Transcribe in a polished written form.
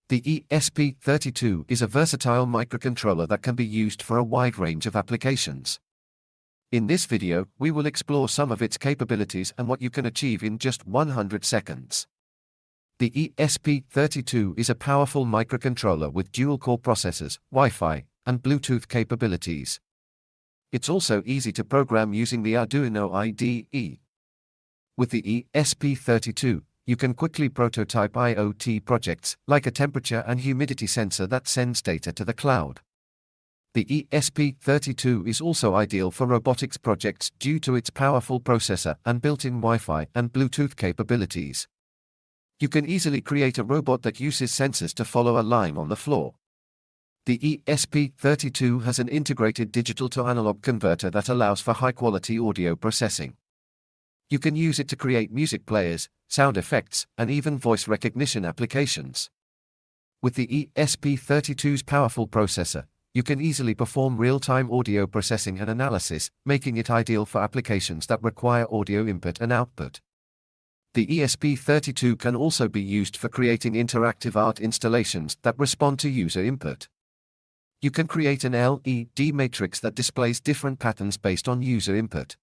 The ESP32 is a versatile microcontroller that can be used for a wide range of applications. In this video, we will explore some of its capabilities and what you can achieve in just 100 seconds. The ESP32 is a powerful microcontroller with dual-core processors, Wi-Fi, and Bluetooth capabilities. It's also easy to program using the Arduino IDE. With the ESP32, you can quickly prototype IoT projects, like a temperature and humidity sensor that sends data to the cloud. The ESP32 is also ideal for robotics projects due to its powerful processor and built-in Wi-Fi and Bluetooth capabilities. You can easily create a robot that uses sensors to follow a line on the floor. The ESP32 has an integrated digital-to-analog converter that allows for high-quality audio processing. You can use it to create music players, sound effects, and even voice recognition applications. With the ESP32's powerful processor, you can easily perform real-time audio processing and analysis, making it ideal for applications that require audio input and output. The ESP32 can also be used for creating interactive art installations that respond to user input. You can create an LED matrix that displays different patterns based on user input.